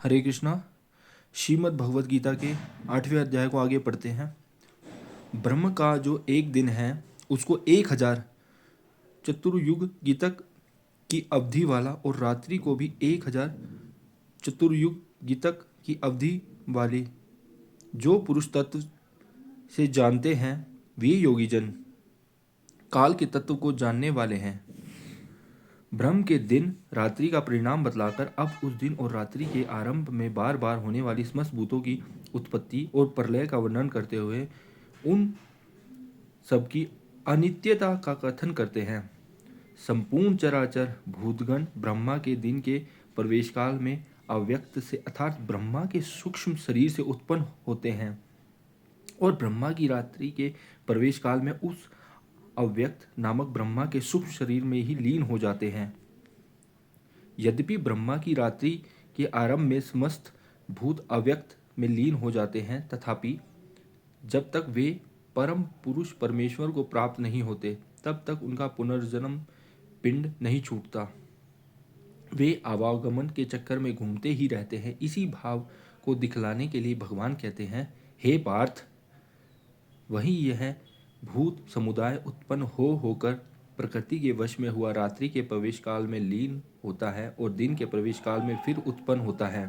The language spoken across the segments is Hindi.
हरे कृष्णा। श्रीमद् भगवद गीता के 8वें अध्याय को आगे पढ़ते हैं। ब्रह्म का जो एक दिन है उसको 1000 चतुर्युग गीतक की अवधि वाला और रात्रि को भी 1000 चतुर्युग गीतक की अवधि वाली जो पुरुष तत्व से जानते हैं वे योगीजन काल के तत्व को जानने वाले हैं। ब्रह्म के दिन रात्रि का परिणाम बतलाकर अब उस दिन और रात्रि के आरंभ में बार बार होने वाली समस्त भूतों की उत्पत्ति और प्रलय का वर्णन करते हुए उन सबकी अनित्यता का कथन करते हैं। संपूर्ण चराचर भूतगण ब्रह्मा के दिन के प्रवेश काल में अव्यक्त से अर्थात ब्रह्मा के सूक्ष्म शरीर से उत्पन्न होते हैं और ब्रह्मा की रात्रि के प्रवेश काल में उस अव्यक्त नामक ब्रह्मा के सूक्ष्म शरीर में ही लीन हो जाते हैं। यद्यपि ब्रह्मा की रात्रि के आरंभ में समस्त भूत अव्यक्त में लीन हो जाते हैं, तथापि जब तक वे परम पुरुष परमेश्वर को प्राप्त नहीं होते तब तक उनका पुनर्जन्म पिंड नहीं छूटता। वे आवागमन के चक्कर में घूमते ही रहते हैं। इसी भाव को दिखलाने के लिए भगवान कहते हैं, हे पार्थ, वही यह भूत समुदाय उत्पन्न होकर प्रकृति के वश में हुआ रात्रि के प्रवेश काल में लीन होता है और दिन के प्रवेश काल में फिर उत्पन्न होता है।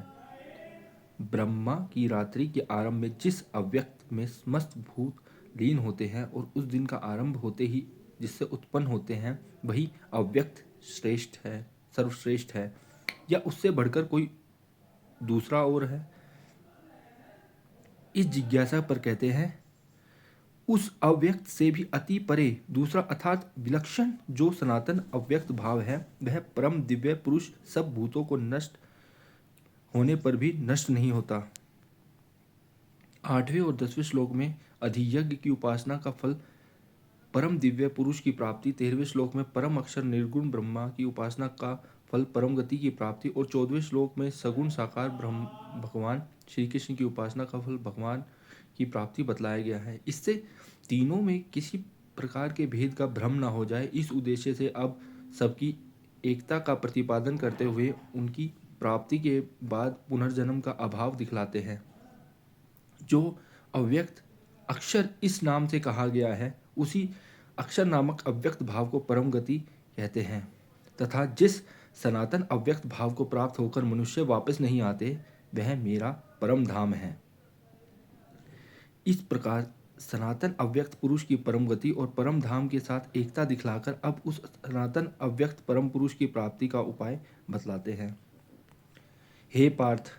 ब्रह्मा की रात्रि के आरंभ में जिस अव्यक्त में समस्त भूत लीन होते हैं और उस दिन का आरंभ होते ही जिससे उत्पन्न होते हैं वही अव्यक्त श्रेष्ठ है, सर्वश्रेष्ठ है, या उससे बढ़कर कोई दूसरा और है? इस जिज्ञासा पर कहते हैं, उस अव्यक्त से भी अति परे दूसरा अर्थात विलक्षण जो सनातन अव्यक्त भाव है वह परम दिव्य पुरुष सब भूतों को नष्ट होने पर भी नष्ट नहीं होता। 8वें और 10वें श्लोक में अधियज्ञ की उपासना का फल परम दिव्य पुरुष की प्राप्ति, 13वें श्लोक में परम अक्षर निर्गुण ब्रह्मा की उपासना का फल परम गति की प्राप्ति और 14वें श्लोक में सगुण साकार ब्रह्म भगवान श्री कृष्ण की उपासना का फल भगवान की प्राप्ति बतलाया गया है। इससे तीनों में किसी प्रकार के भेद का भ्रम न हो जाए, इस उद्देश्य से अब सबकी एकता का प्रतिपादन करते हुए उनकी प्राप्ति के बाद पुनर्जन्म का अभाव दिखलाते हैं। जो अव्यक्त अक्षर इस नाम से कहा गया है उसी अक्षर नामक अव्यक्त भाव को परम गति कहते हैं, तथा जिस सनातन अव्यक्त भाव को प्राप्त होकर मनुष्य वापस नहीं आते वह मेरा परम धाम है। इस प्रकार सनातन अव्यक्त पुरुष की परम गति और परम धाम के साथ एकता दिखलाकर अब उस सनातन अव्यक्त परम पुरुष की प्राप्ति का उपाय बतलाते हैं। हे पार्थ,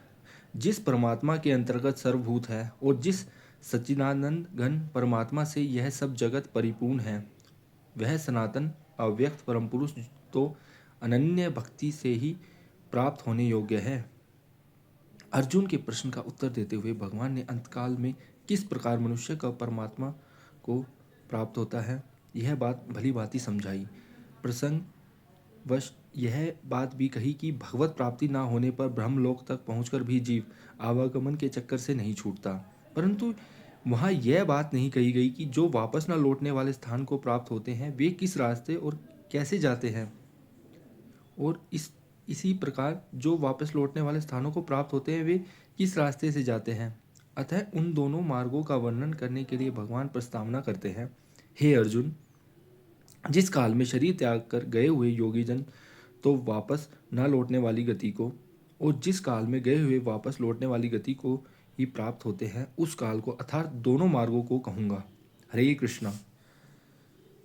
जिस परमात्मा के अंतर्गत सर्वभूत है और जिस सच्चिदानंद घन परमात्मा से यह सब जगत परिपूर्ण है वह सनातन अव्यक्त परम पुरुष तो अनन्य भक्ति से ही प्राप्त होने योग्य है। अर्जुन के प्रश्न का उत्तर देते हुए भगवान ने अंतकाल में किस प्रकार मनुष्य का परमात्मा को प्राप्त होता है यह बात भली भांति समझाई। प्रसंग वश यह बात भी कही कि भगवत प्राप्ति ना होने पर ब्रह्मलोक तक पहुंचकर भी जीव आवागमन के चक्कर से नहीं छूटता, परंतु वहाँ यह बात नहीं कही गई कि जो वापस न लौटने वाले स्थान को प्राप्त होते हैं वे किस रास्ते और कैसे जाते हैं, और इसी प्रकार जो वापस लौटने वाले स्थानों को प्राप्त होते हैं वे किस रास्ते से जाते हैं। अतः उन दोनों मार्गों का वर्णन करने के लिए भगवान प्रस्तावना करते हैं, हे अर्जुन, जिस काल में शरीर त्याग कर गए हुए योगीजन तो वापस न लौटने वाली गति को और जिस काल में गए हुए वापस लौटने वाली गति को ही प्राप्त होते हैं उस काल को अर्थात दोनों मार्गों को कहूँगा। हरे कृष्णा।